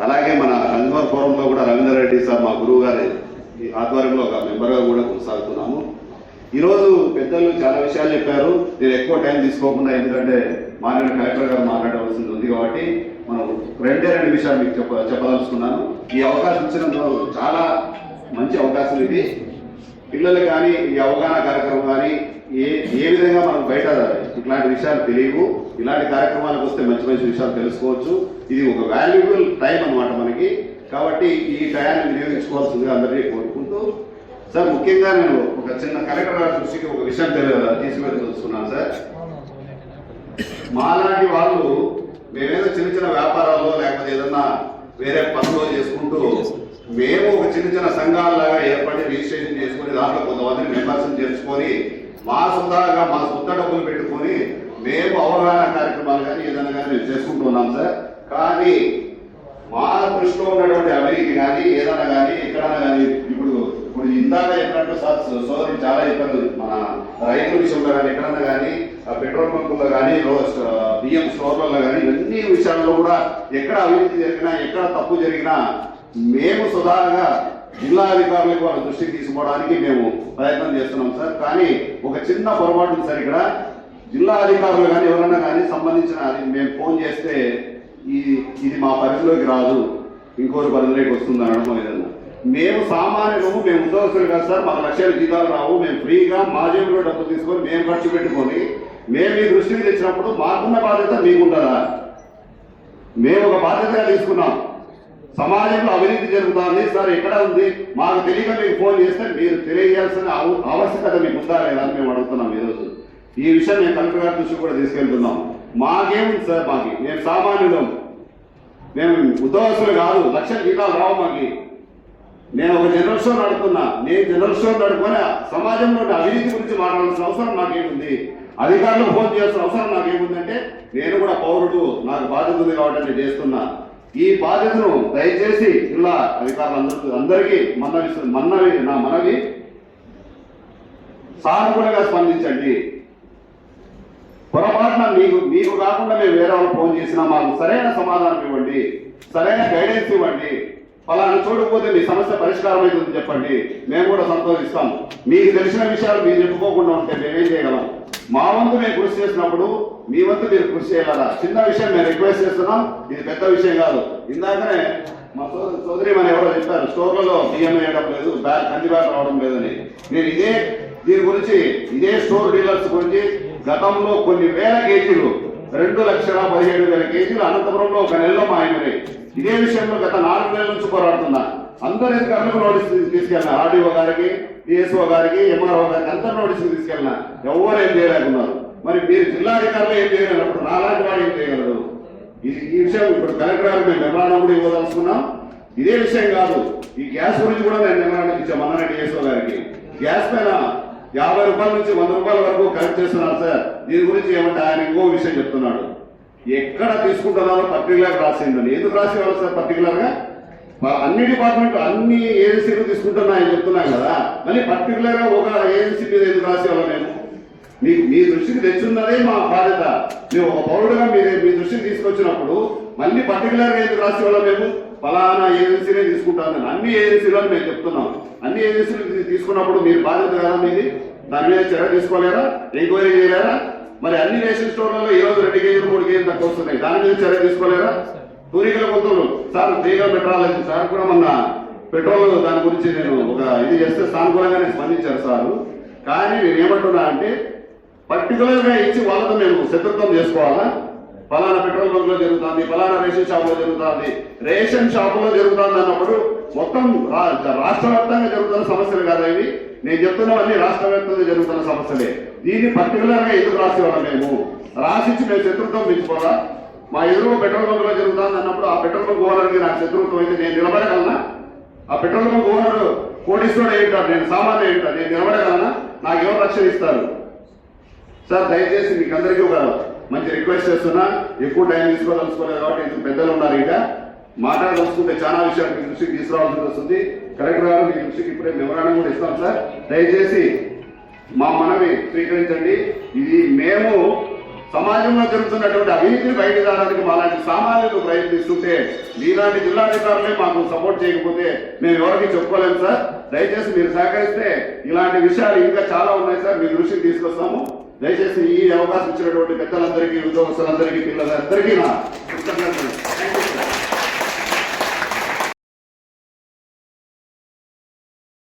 అలాగే మన కన్జ్యూమర్ ఫోరంలో కూడా రవీందర్ రెడ్డి సార్ మా గురువు గారి ఆధ్వర్యంలో ఒక మెంబర్గా కూడా కొనసాగుతున్నాము. ఈరోజు పెద్దలు చాలా విషయాలు చెప్పారు. నేను ఎక్కువ టైం తీసుకోకుండా, ఎందుకంటే మాన్యుల కలెక్టర్ గారు మాట్లాడవలసింది ఉంది కాబట్టి మనం రెండు విషయాలు మీకు చెప్పదలుచుకున్నాను. ఈ అవకాశం ఇచ్చినందుకు చాలా మంచి అవకాశం ఇది. పిల్లలు కానీ ఈ అవగాహన కార్యక్రమం కానీ ఏ విధంగా మనం బయట ఇట్లాంటి విషయాలు తెలియవు. ఇలాంటి కార్యక్రమాలకు వస్తే మంచి మంచి విషయాలు తెలుసుకోవచ్చు. ఇది ఒక వాల్యుబుల్ టైం అన్నమాట మనకి. కాబట్టి ఈ టయాన్ని వినియోగించుకోవాల్సిందిగా అందరినీ కోరుకుంటూ, సార్ ముఖ్యంగా నేను ఒక చిన్న కలెక్టర్ గారి దృష్టికి ఒక విషయం తీసుకువెళ్ళి తెలుసుకున్నాను. సార్ మాలాంటి వాళ్ళు మేమేదో చిన్న చిన్న వ్యాపారాల్లో లేకపోతే ఏదన్నా వేరే పనులు చేసుకుంటూ మేము ఒక చిన్న చిన్న సంఘాలలాగా ఏర్పడి రిజిస్ట్రేషన్ చేసుకుని దాంట్లో కొంతమందిని మెంబర్స్ని చేర్చుకొని మా సొంతగా మా సొంత డబ్బులు పెట్టుకొని మేము అవగాహన కార్యక్రమాలు కానీ ఏదైనా కానీ మేము చేసుకుంటూ ఉన్నాం సార్. కానీ మా దృష్టిలో ఉన్నటువంటి అవినీతి కానీ ఏదైనా కానీ ఎక్కడైనా కానీ ఇప్పుడు ఇందాక చెప్పినట్టు సోదరులు చాలా చెప్పారు. మన రైతుల విషయంలో కానీ ఎక్కడన్నా కానీ పెట్రోల్ బంకుల్లో కానీ బియ్యం స్టోర్లలో కానీ ఇవన్నీ విషయాల్లో కూడా ఎక్కడ అవినీతి జరిగినా ఎక్కడ తప్పు జరిగినా మేము సుధారణగా జిల్లా అధికారులకు వాళ్ళ దృష్టికి తీసుకోవడానికి మేము ప్రయత్నం చేస్తున్నాం సార్. కానీ ఒక చిన్న పొరపాటు ఉంది సార్. ఇక్కడ జిల్లా అధికారులు కానీ ఎవరైనా కానీ సంబంధించిన మేము ఫోన్ చేస్తే ఇది మా పరిధిలోకి రాదు, ఇంకోరి పరిధిలోకి వస్తుంది అనడం ఏదన్నా. మేము సామాన్యులము, మేము ఉద్యోగస్తులు కాదు సార్. మాకు లక్షల జీతాలు రావు. మేము ఫ్రీగా మా జేబులో డబ్బులు తీసుకొని మేము ఖర్చు పెట్టుకొని మేము మీ దృష్టికి తెచ్చినప్పుడు మాకున్న బాధ్యత మీకుంటుందా? మేము ఒక బాధ్యతగా తీసుకున్నాం. సమాజంలో అవినీతి జరుగుతుంది సార్, ఎక్కడ ఉంది మాకు తెలియక మీకు ఫోన్ చేస్తే మీరు తెలియజేయాల్సిన ఆవశ్యకత మీకు ఉందా లేదా అని మేము అడుగుతున్నాం. ఈరోజు ఈ విషయం మేము కలెక్టర్ గారి దృష్టికి కూడా తీసుకెళ్తున్నాం. మాకేముంది సార్, మేము సామాన్యులం, మేము ఉద్యోగస్తులు కాదు, లక్షల జీతాలు రావు మాకి. నేను ఒక జనరల్ స్టోర్ నడుపుతున్నా. నేను జనరల్ స్టోర్ నడుపుకొని సమాజంలో అవినీతి గురించి మాట్లాడాల్సిన అవసరం నాకేముంది? అధికారులకు ఫోన్ చేయాల్సిన అవసరం నాకేముందంటే నేను కూడా పౌరుడు, నాకు బాధ్యత ఉంది కాబట్టి నేను చేస్తున్నా. ఈ బాధ్యతను దయచేసి జిల్లా అధికారులందరికీ నా మనవి సానుకూలంగా స్పందించండి. పొరపాటున మీకు కాకుండా మేము వేరే వాళ్ళు ఫోన్ చేసినా మాకు సరైన సమాధానం ఇవ్వండి, సరైన గైడెన్స్ ఇవ్వండి. ఫలానా చూడకపోతే మీ సమస్య పరిష్కారం అవుతుందని చెప్పండి, మేము కూడా సంతోషిస్తాం. మీకు తెలిసిన విషయాలు మీరు చెప్పుకోకుండా ఉంటే మేమేం చేయగలం? మా వంతు మేము కృషి చేసినప్పుడు మీ వంతు మీరు కృషి చేయగలరా? చిన్న విషయం మేము రిక్వెస్ట్ చేస్తున్నాం, ఇది పెద్ద విషయం కాదు. ఇందాకనే మా సోదరి మన ఎవరో చెప్పారు, స్టోర్లలో బియ్యం వేయడం లేదు, కంది బ్యాగ్ రావడం లేదని. నేను దీని గురించి ఇదే స్టోర్ డీలర్స్ గురించి గతంలో కొన్ని వేల కేజీలు 2,17,000 కేజీలు అనంతపురంలో ఒక నెలలో మాయమని ఇదే విషయంలో గత 4 నెలల నుంచి పోరాడుతున్నా. అందరి అధికారులకు నోటీస్ తీసుకెళ్ళినా, ఆర్డీఓ గారికి, డిఎస్ఓ గారికి, ఎంఆర్ఓ గారికి అందరు నోటీసులు తీసుకెళ్ళినా, ఎవరు ఏం చేయలేకున్నారు. మరి మీరు జిల్లా అధికారులు ఏం చేయగలరు? నాలాంటి వాడు ఏం చేయగలరు? ఈ విషయం ఇప్పుడు కలెక్టర్ గారు మేము మెమరాండం కూడా ఇవ్వదలుచుకున్నాం. ఇదే విషయం కాదు, ఈ గ్యాస్ గురించి కూడా నేను మెమరాండం ఇచ్చాం అన్న డిఎస్ఓ గారికి. గ్యాస్ పైన 50 రూపాయల నుంచి 100 రూపాయల వరకు కలెక్ట్ చేస్తున్నారు సార్. దీని గురించి ఏమంటే ఆయన ఇంకో విషయం చెప్తున్నాడు. ఎక్కడ తీసుకుంటున్నారో పర్టికులర్ రాసిందని. ఎందుకు రాసేవాళ్ళు సార్ పర్టికులర్ గా? అన్ని డిపార్ట్మెంట్ అన్ని ఏజెన్సీలు తీసుకుంటున్నాయని చెప్తున్నాం కదా, మళ్ళీ పర్టికులర్ గా ఒక ఏజెన్సీ మీద ఎందుకు రాసేవాళ్ళం? మేము మీ దృష్టికి తెచ్చున్నదే మా బాధ్యత. మేము ఒక పౌరుడుగా మీ దృష్టికి తీసుకొచ్చినప్పుడు మళ్ళీ పర్టికులర్ గా ఎందుకు రాసేవాళ్ళం? మేము ఫలానా ఏజెన్సీనే తీసుకుంటామని అన్ని ఏజెన్సీలో మేము చెప్తున్నాం. అన్ని ఏజెన్సీలు తీసుకున్నప్పుడు మీరు బాధ్యత కదా మీది, దాని మీద చర్య తీసుకోలేరా? ఎంక్వైరీ చేయలేరా? మరి అన్ని రేషన్ స్టోర్లలో ఈరోజు 2 కేజీలు 3 కేజీలు తక్కువ వస్తున్నాయి, దాని మీద చర్య తీసుకోలేరా? తూరికల కొత్తలు సార్ ఫ్రీగా పెట్రోల్ సార్ కూడా మొన్న పెట్రోల్ దాని గురించి నేను ఒక ఇది చేస్తే సానుకూలంగానే స్పందించారు సారు. కానీ నేను ఏమంటున్నా అంటే పర్టికులర్గా ఇచ్చి వాళ్ళతో మేము శత్రుత్వం చేసుకోవాలా? ఫలానా పెట్రోల్ బంక్ లో జరుగుతుంది, ఫలానా రేషన్ షాప్ లో జరుగుతుంది. రేషన్ షాప్ లో జరుగుతుంది అన్నప్పుడు మొత్తం రాష్ట్ర వ్యాప్తంగా జరుగుతున్న సమస్యలు కాదా ఇవి? నేను చెప్తున్నవన్నీ రాష్ట్ర వ్యాప్తంగా జరుగుతున్న సమస్యలే. దీన్ని పర్టికులర్ గా ఎందుకు రాసేవాళ్ళం? మేము రాసిచ్చి మేము శత్రుత్వం పెంచుకోవాలా? మా ఎదురు పెట్రోల్ బంక్ లో జరుగుతుంది అన్నప్పుడు ఆ పెట్రోల్ బంక్ ఓనర్కి నాకు శత్రుత్వం అయితే నేను నిలబడగలనా? ఆ పెట్రోల్ బంక్ ఓనర్ కోటీశ్వరుడు ఏంటాడు, నేను సామాన్య ఏంటాడు, నేను నిలబడగలనా? నాకు ఎవరు రక్షణ ఇస్తారు? సార్ దయచేసి మీకు అందరికీ ఒక మంచి రిక్వెస్ట్ చేస్తున్నా. ఎక్కువ టైం తీసుకోదలుచుకోలేదు కాబట్టి ఇందుకు పెద్దలు ఉన్నారు. ఇంకా మాట్లాడదలుచుకుంటే చాలా విషయాలు మీ దృష్టికి తీసుకురావాల్సి వస్తుంది. కలెక్టర్ గారు మీ దృష్టికి ఇప్పుడే మెమరాండం కూడా ఇస్తాం సార్. దయచేసి మా మనవి స్వీకరించండి. ఇది మేము సమాజంలో జరుగుతున్నటువంటి అవినీతిని బయట రావడానికి మాలాంటి సామాన్యులు ప్రయత్నిస్తుంటే మీలాంటి జిల్లాధికారులే మాకు సపోర్ట్ చేయకపోతే మేము ఎవరికి చెప్పుకోలేము సార్. దయచేసి మీరు సహకరిస్తే ఇలాంటి విషయాలు ఇంకా చాలా ఉన్నాయి సార్, మీ దృష్టికి తీసుకొస్తాము. దయచేసి ఈ అవకాశం ఇచ్చినటువంటి పెద్దలందరికీ, ఉద్యోగస్తులందరికీ, పిల్లలందరికీ నా కృతజ్ఞతలు.